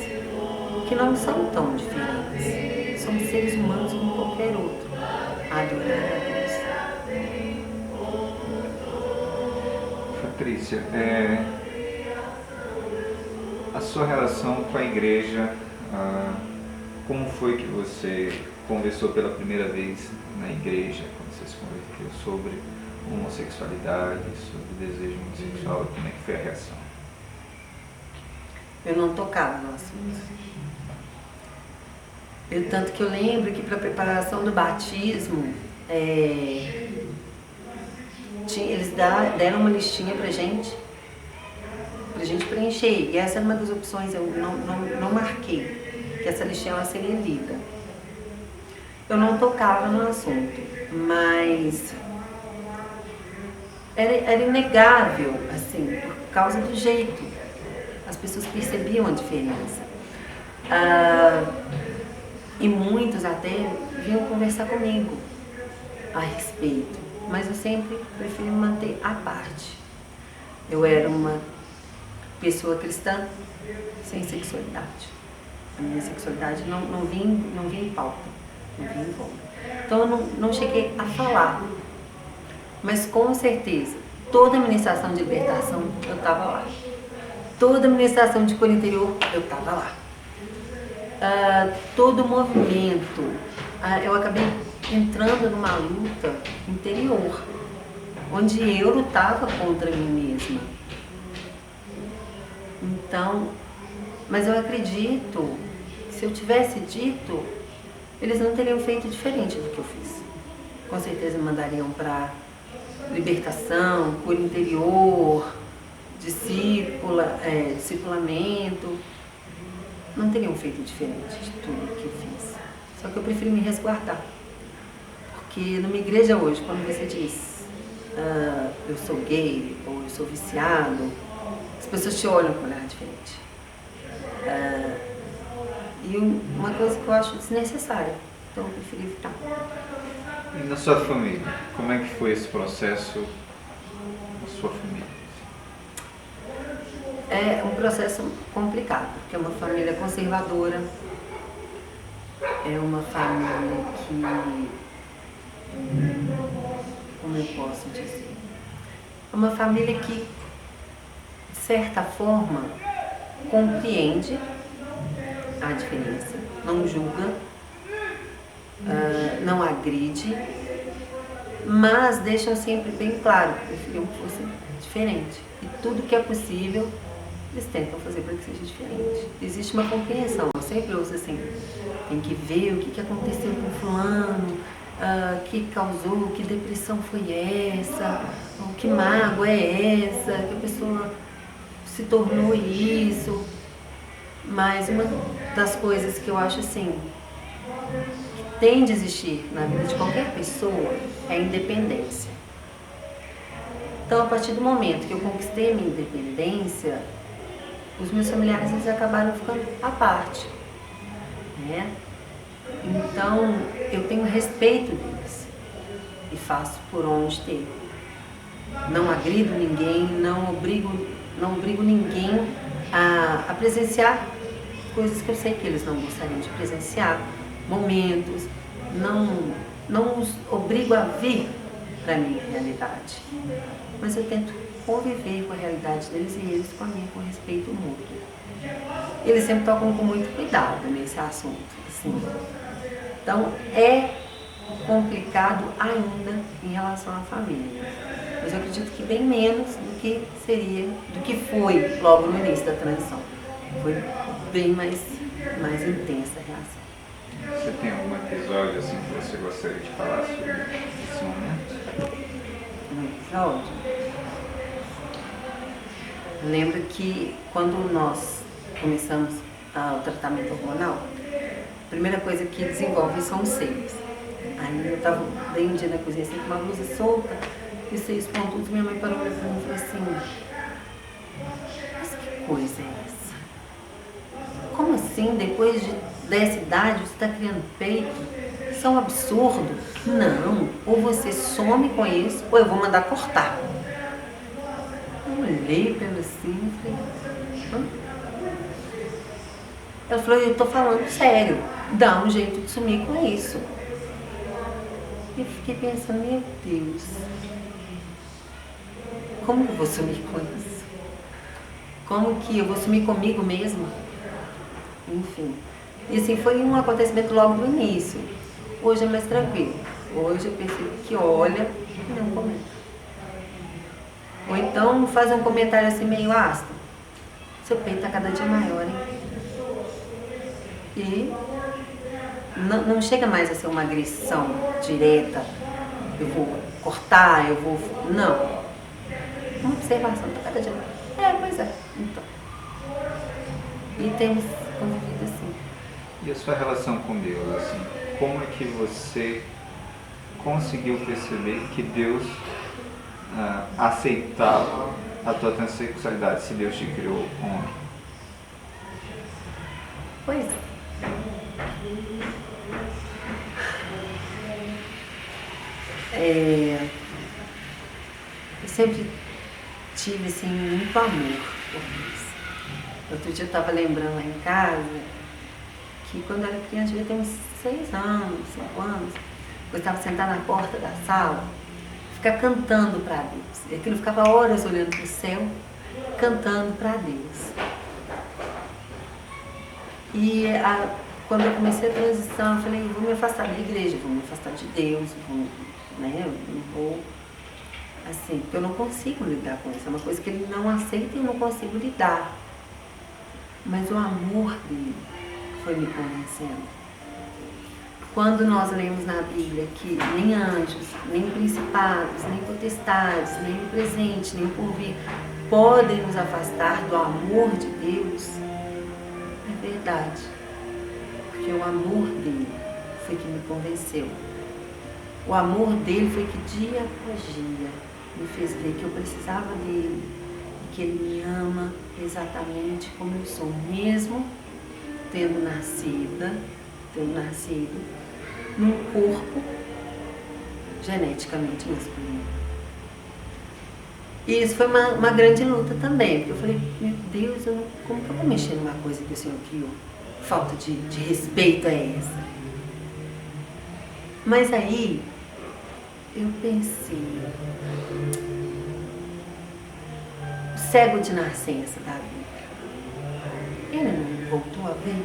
que não são tão diferentes, são seres humanos como qualquer outro. Adorar a Deus. Patrícia, a sua relação com a igreja, como foi que você conversou pela primeira vez na igreja, quando você se converteu, sobre homossexualidade, sobre desejo homossexual, como é que foi a reação? Eu não tocava no assunto. Tanto que eu lembro que para a preparação do batismo, eles deram uma listinha pra gente preencher. E essa era uma das opções, eu não marquei, que essa listinha ela seria lida. Eu não tocava no assunto, mas era inegável, assim, por causa do jeito. As pessoas percebiam a diferença. E muitos até vinham conversar comigo a respeito. Mas eu sempre preferi me manter à parte. Eu era uma pessoa cristã sem sexualidade. A minha sexualidade não vinha em pauta, não vinha em voga. Então eu não cheguei a falar. Mas com certeza, toda a ministração de libertação eu estava lá. Toda a ministração de cura interior eu estava lá. Todo o movimento, eu acabei entrando numa luta interior, onde eu lutava contra mim mesma. Então, mas eu acredito que se eu tivesse dito, eles não teriam feito diferente do que eu fiz. Com certeza me mandariam para libertação, cura interior, discipulamento, não teriam feito diferente de tudo que eu fiz. Só que eu prefiro me resguardar. Porque numa igreja hoje, quando você diz eu sou gay ou eu sou viciado, as pessoas te olham com um olhar diferente. E uma coisa que eu acho desnecessária, então eu prefiro evitar. E na sua família, como é que foi esse processo na sua família? É um processo complicado, porque é uma família conservadora, é uma família que, como eu posso dizer, é uma família que, de certa forma, compreende a diferença, não julga, não agride, mas deixam sempre bem claro que preferiam que fosse diferente. E tudo que é possível, eles tentam fazer para que seja diferente. Existe uma compreensão, eu sempre ouço assim, tem que ver o que aconteceu com fulano, que causou, que depressão foi essa, que mágoa é essa, que a pessoa se tornou isso. Mas uma das coisas que eu acho assim, que tem de existir na vida de qualquer pessoa é a independência. Então, a partir do momento que eu conquistei a minha independência, os meus familiares eles acabaram ficando à parte, né? Então, eu tenho respeito deles e faço por onde ter. Não agrido ninguém, não obrigo ninguém a presenciar coisas que eu sei que eles não gostariam de presenciar, momentos, não os obrigo a vir para a minha realidade, mas eu tento conviver com a realidade deles e eles com a minha, com respeito mútuo. Eles sempre tocam com muito cuidado nesse assunto, assim. Então é complicado ainda em relação à família, mas eu acredito que bem menos do que foi logo no início da transição. Foi bem mais intensa a reação. Você tem algum episódio assim que você gostaria de falar sobre esse momento? Um episódio? Eu lembro que quando nós começamos o tratamento hormonal, a primeira coisa que desenvolve são os seios. Aí eu estava bem um dia na cozinha assim, com uma blusa solta, e os seios pontudos, minha mãe parou para mim e falou assim, mas que coisa é essa? Como assim, depois dessa idade, você está criando peito? Isso é um absurdo. Não, ou você some com isso, ou eu vou mandar cortar. Eu olhei para ela assim e falei, Ela falou, eu estou falando sério, dá um jeito de sumir com isso. Eu fiquei pensando, meu Deus, como que eu vou sumir com isso? Como que eu vou sumir comigo mesma? Enfim. E assim, foi um acontecimento logo no início. Hoje é mais tranquilo. Hoje eu percebo que olha e não comenta. Ou então faz um comentário assim meio ácido. Seu peito está cada dia maior, hein? E não chega mais a ser uma agressão direta. Eu vou cortar, eu vou... Não. Uma observação, está cada dia maior. Pois é. Então. E temos convivido assim. E a sua relação com Deus, assim, como é que você conseguiu perceber que Deus aceitava a tua transexualidade, se Deus te criou homem? Pois é. Eu sempre tive assim, muito amor por isso. Outro dia eu estava lembrando lá em casa que quando eu era criança, devia ter uns 6 anos, 5 anos, eu estava sentada na porta da sala, ficar cantando para Deus. E aquilo ficava horas olhando para o céu, cantando para Deus. E quando eu comecei a transição, eu falei, eu vou me afastar da igreja, vou me afastar de Deus, eu não vou, assim, porque eu não consigo lidar com isso. É uma coisa que ele não aceita e eu não consigo lidar. Mas o amor dele foi me convencendo. Quando nós lemos na Bíblia que nem anjos, nem principados, nem potestades, nem o presente, nem o porvir podem nos afastar do amor de Deus, é verdade. Porque o amor dele foi que me convenceu. O amor dele foi que dia após dia me fez ver que eu precisava dele e que ele me ama exatamente como eu sou, mesmo tendo nascido num corpo geneticamente masculino. E isso foi uma grande luta também, porque eu falei, meu Deus, como que eu vou mexer numa coisa que o Senhor criou? Falta de respeito é essa? Mas aí, eu pensei, o cego de nascença da Bíblia, ele não voltou a ver?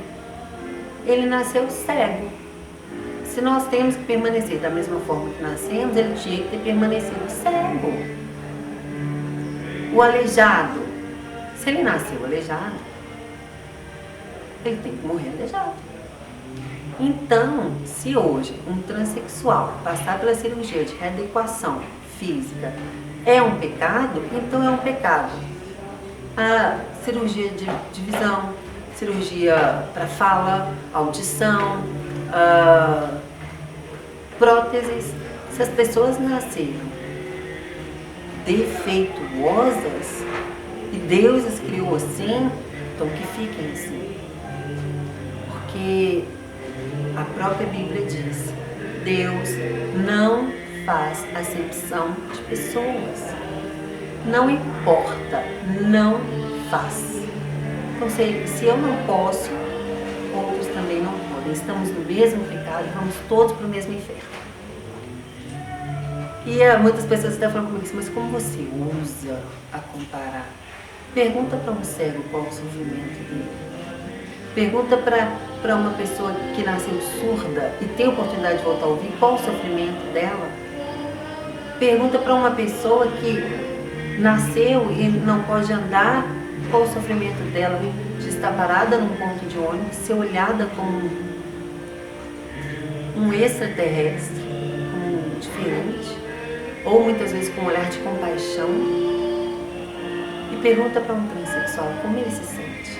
Ele nasceu cego. Se nós temos que permanecer da mesma forma que nascemos, ele tinha que ter permanecido cego. O aleijado, se ele nasceu aleijado, ele tem que morrer aleijado. Então, se hoje um transexual passar pela cirurgia de readequação física é um pecado, então é um pecado. A cirurgia de visão, cirurgia para fala, audição, próteses, se as pessoas nasceram defeituosas e Deus as criou assim, então que fiquem assim. Porque a própria Bíblia diz, Deus não faz acepção de pessoas. Não importa, não faz. Então se eu não posso, outros também não podem. Estamos no mesmo pecado, vamos todos para o mesmo inferno. E muitas pessoas estão falando comigo assim, mas como você usa a comparar? Pergunta para um cego qual o sofrimento dele. Pergunta para uma pessoa que nasceu surda e tem a oportunidade de voltar a ouvir qual o sofrimento dela. Pergunta para uma pessoa que nasceu e não pode andar, qual o sofrimento dela de estar parada num ponto de ônibus, ser olhada como um extraterrestre, como um diferente, ou muitas vezes com um olhar de compaixão, e pergunta para um transexual como ele se sente.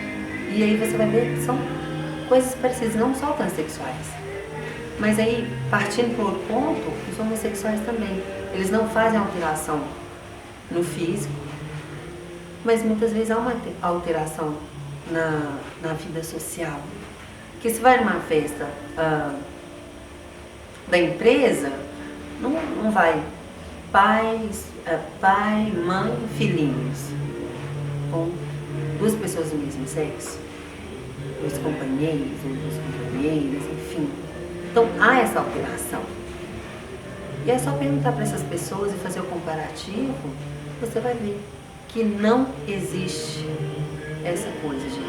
E aí você vai ver que são coisas parecidas, não só transexuais. Mas aí, partindo para outro ponto, os homossexuais também. Eles não fazem alteração no físico, mas muitas vezes há uma alteração na vida social. Porque se vai numa festa da empresa, não vai pai, mãe, filhinhos, com duas pessoas do mesmo sexo, dois companheiros ou duas companheiras, enfim. Então há essa alteração. E é só perguntar para essas pessoas e fazer o comparativo, você vai ver que não existe essa coisa de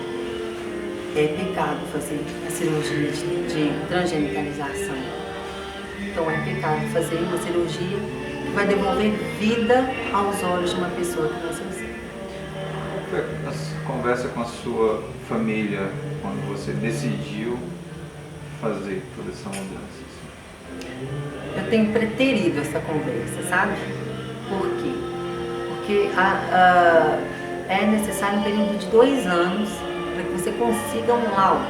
é pecado fazer a cirurgia de transgenitalização. Então é pecado fazer uma cirurgia que vai devolver vida aos olhos de uma pessoa que nasceu assim. Qual foi a conversa com a sua família quando você decidiu fazer toda essa mudança? Eu tenho preterido essa conversa, sabe? Por quê? Porque é necessário um período de 2 anos para que você consiga um laudo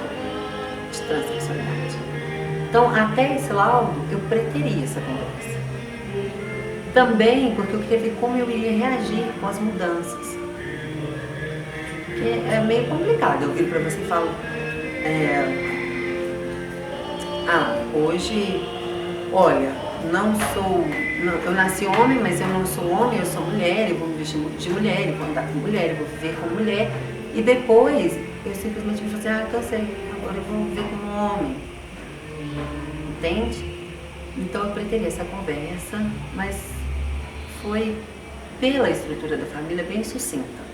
de transexualidade. Então, até esse laudo, eu preteria essa conversa. Também porque eu queria ver como eu iria reagir com as mudanças. Porque é meio complicado. Eu viro para você e falo, hoje, olha, eu nasci homem, mas eu não sou homem, eu sou mulher, eu vou me vestir de mulher, eu vou andar com mulher, eu vou viver como mulher. E depois, eu simplesmente vou fazer, cansei, agora eu vou viver como homem. Entende? Então eu preteria essa conversa, mas foi pela estrutura da família bem sucinta.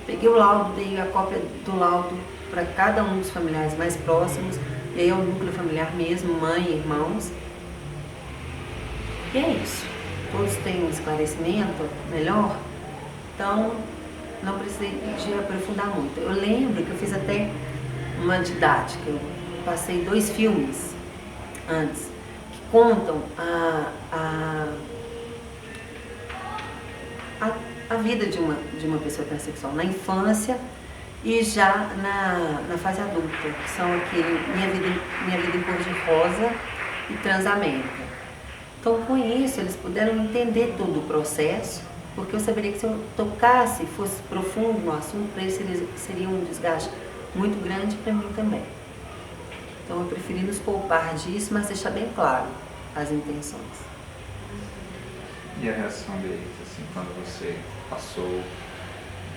Peguei o laudo, dei a cópia do laudo para cada um dos familiares mais próximos, e aí é o núcleo familiar mesmo, mãe, irmãos. E é isso. Todos têm um esclarecimento melhor, então não precisei de aprofundar muito. Eu lembro que eu fiz até uma didática, eu passei 2 filmes antes, que contam a a vida de uma pessoa transexual na infância e já na fase adulta, que são aquele Minha Vida em Cor-de-Rosa e Transamérica. Então, com isso, eles puderam entender todo o processo, porque eu saberia que se eu tocasse, fosse profundo no assunto, para eles seria um desgaste muito grande, para mim também. Então, eu preferi nos poupar disso, mas deixar bem claro as intenções. E a reação deles, assim, quando você passou,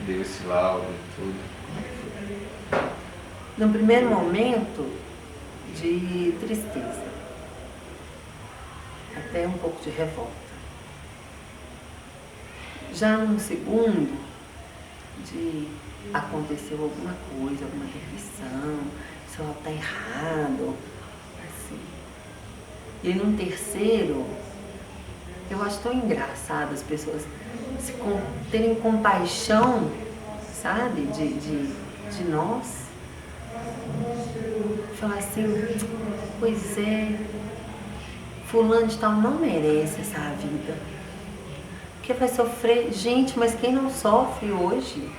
deu esse laudo e tudo, como é que foi? No primeiro momento, de tristeza, até um pouco de revolta. Já no segundo, de aconteceu alguma coisa, alguma refeição, isso está errado, assim. E num terceiro, eu acho tão engraçado as pessoas terem compaixão, sabe, de nós. Falar assim, pois é, fulano de tal não merece essa vida. Porque vai sofrer. Gente, mas quem não sofre hoje?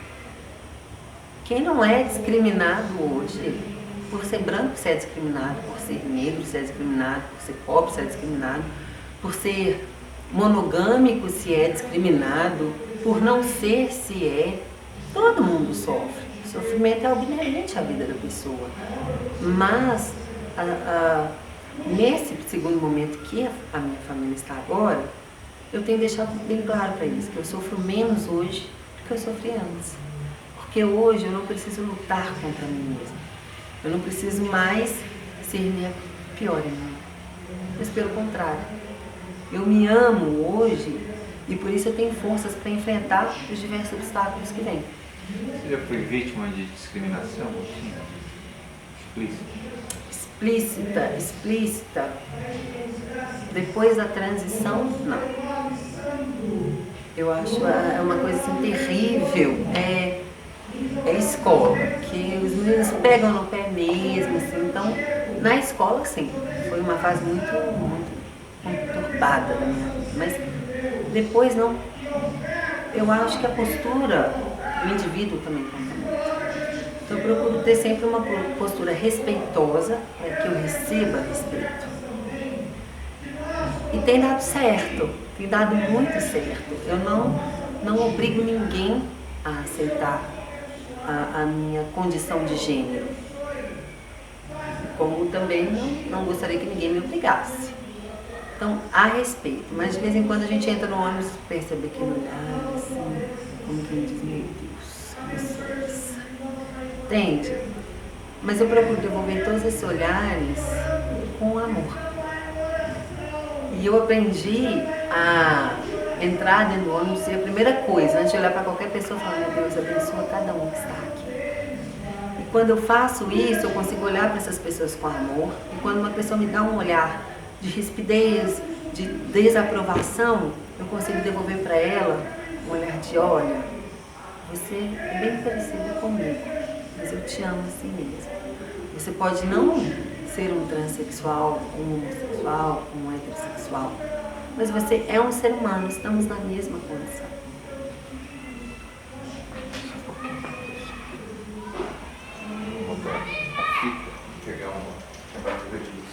Quem não é discriminado hoje? Por ser branco você é discriminado, por ser negro você é discriminado, por ser pobre você é discriminado, por ser monogâmico se é discriminado, por não ser se é. Todo mundo sofre. O sofrimento é algo inerente à vida da pessoa. Mas, nesse segundo momento que a minha família está agora, eu tenho deixado bem claro para eles que eu sofro menos hoje do que eu sofri antes. Porque hoje eu não preciso lutar contra mim mesma. Eu não preciso mais ser minha pior inimiga. Mas pelo contrário, eu me amo hoje e por isso eu tenho forças para enfrentar os diversos obstáculos que vêm. Você já foi vítima de discriminação? Explícita? Explícita. Depois da transição, não. Eu acho uma coisa assim terrível. É escola, que os meninos pegam no pé mesmo, assim. Então, na escola, sim, foi uma fase muito conturbada da minha vida. Mas depois, não. Eu acho que a postura do indivíduo também conta muito. Então, eu procuro ter sempre uma postura respeitosa, para que eu receba respeito. E tem dado certo, tem dado muito certo. Eu não obrigo ninguém a aceitar a minha condição de gênero. Como também não gostaria que ninguém me obrigasse. Então, há respeito, mas de vez em quando a gente entra no ônibus e percebe aquele olhar assim, como quem diz, meu Deus, que pessoas. Entende? Mas eu procuro devolver todos esses olhares com amor. E eu aprendi a entrar dentro do ônibus e a primeira coisa, antes de olhar para qualquer pessoa, falar, meu Deus, abençoa cada um que está aqui. E quando eu faço isso, eu consigo olhar para essas pessoas com amor. E quando uma pessoa me dá um olhar de rispidez, de desaprovação, eu consigo devolver para ela um olhar de, olha, você é bem parecida comigo, mas eu te amo assim mesmo. Você pode não ser um transexual, um homossexual, um heterossexual, mas você é um ser humano, estamos na mesma condição. Vou botar a fita, pegar uma batida de luz.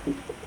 Thank you.